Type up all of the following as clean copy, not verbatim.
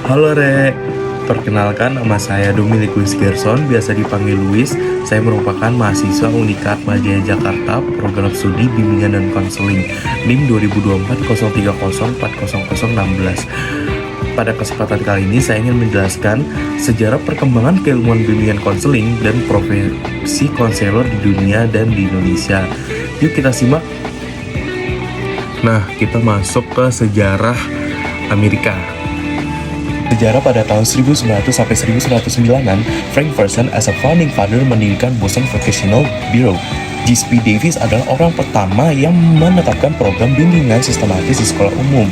Halo Re, perkenalkan nama saya Dominic Louis Gerson, biasa dipanggil Louis. Saya merupakan mahasiswa Unikat Majaya Jakarta, program studi bimbingan dan konseling NIM 202403040016. Pada kesempatan kali ini saya ingin menjelaskan sejarah perkembangan keilmuan bimbingan konseling dan profesi konselor di dunia dan di Indonesia. Yuk kita simak. Nah, kita masuk ke sejarah Amerika. Sejarah pada tahun 1900 sampai 1909-an, Frank Person as a founding father mendirikan Boston Vocational Bureau. G.S.P. Davis adalah orang pertama yang menetapkan program bimbingan sistematis di sekolah umum.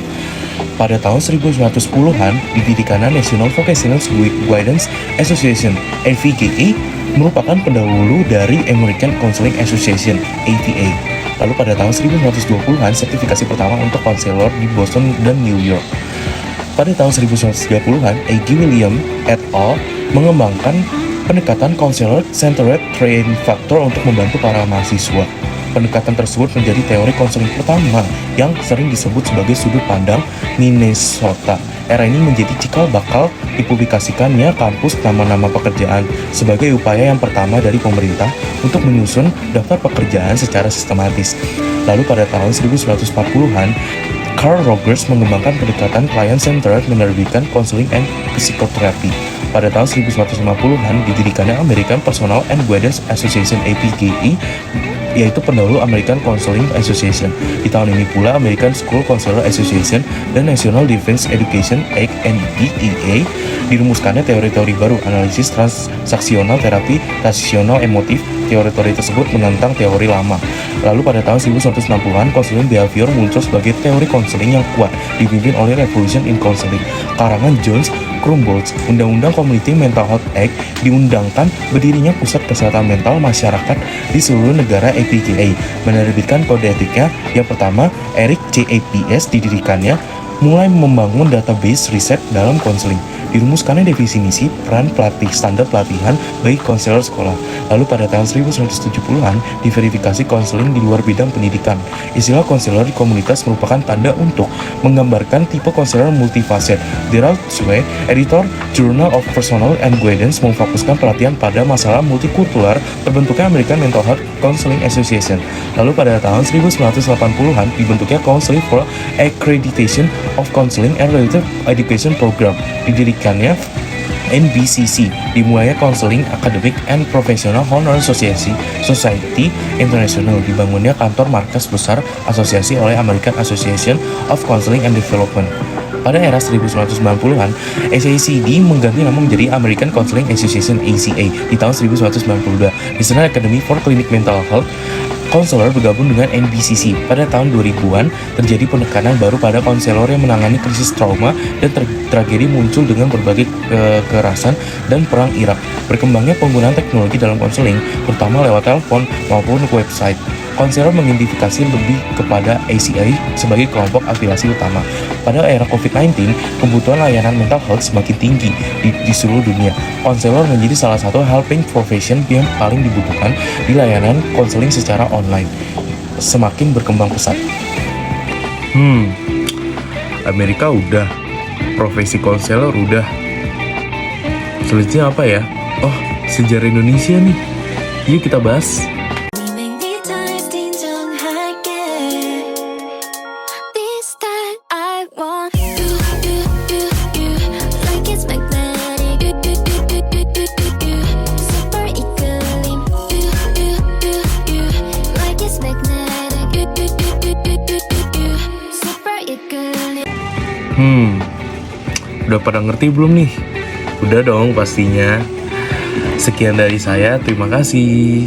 Pada tahun 1910-an, didirikannya National Vocational Guidance Association (NVGA) merupakan pendahulu dari American Counseling Association (ATA). Lalu pada tahun 1920-an, sertifikasi pertama untuk konselor di Boston dan New York. Pada tahun 1930-an, A.G. William et al. Mengembangkan pendekatan Counselor-Centered Training Factor untuk membantu para mahasiswa. Pendekatan tersebut menjadi teori konseling pertama yang sering disebut sebagai sudut pandang Minnesota. Era ini menjadi cikal bakal dipublikasikannya kampus nama-nama pekerjaan sebagai upaya yang pertama dari pemerintah untuk menyusun daftar pekerjaan secara sistematis. Lalu pada tahun 1940-an, Carl Rogers mengembangkan pendekatan client-centered menerbitkan Counseling and Psychotherapy. Pada tahun 1950-an didirikannya American Personal and Guidance Association (APGA), yaitu pendahulu American Counseling Association. Di tahun ini pula American School Counselor Association dan National Defense Education Act (NDEA) dirumuskannya teori-teori baru, analisis transaksional, terapi transisional emotif. Teori-teori tersebut menentang teori lama. Lalu pada tahun 1960-an, konseling behavior muncul sebagai teori konseling yang kuat, dipimpin oleh Revolution in Counseling. Karangan Jones Krumboltz, Undang-Undang Community Mental Health Act, diundangkan berdirinya Pusat Kesehatan Mental Masyarakat di seluruh negara APGA, menerbitkan kode etiknya. Yang pertama, Eric CAPS didirikannya, mulai membangun database riset dalam konseling. Dirumuskannya definisi peran pelatih, standar pelatihan bagi konselor sekolah. Lalu pada tahun 1970-an, diverifikasi konseling di luar bidang pendidikan. Istilah konselor di komunitas merupakan tanda untuk menggambarkan tipe konselor multifaset. Gerald Sway, editor Journal of Personal and Guidance, memfokuskan perhatian pada masalah multikultural terbentuknya American Mental Health Counseling Association. Lalu pada tahun 1980-an dibentuknya Council for Accreditation of Counseling and Related Education Program. Didirikannya NBCC, dimulainya Counseling Academic and Professional Honor Society International, dibangunnya kantor markas besar asosiasi oleh American Association of Counseling and Development. Pada era 1990-an, SACD mengganti nama menjadi American Counseling Association (ACA) di tahun 1992. National Academy for Clinical Mental Health Counselor bergabung dengan NBCC. Pada tahun 2000-an, terjadi penekanan baru pada konselor yang menangani krisis trauma dan tragedi muncul dengan berbagai kekerasan dan perang Irak. Berkembangnya penggunaan teknologi dalam konseling, terutama lewat telepon maupun website. Konselor mengidentifikasi lebih kepada ACA sebagai kelompok afiliasi utama. Pada era COVID-19, kebutuhan layanan mental health semakin tinggi di seluruh dunia. Konselor menjadi salah satu helping profession yang paling dibutuhkan di layanan konseling secara online. Semakin berkembang pesat. Amerika udah, profesi konselor udah. Selanjutnya apa ya? Oh, sejarah Indonesia nih. Yuk kita bahas. Udah pada ngerti belum nih? Udah dong pastinya. Sekian dari saya, terima kasih.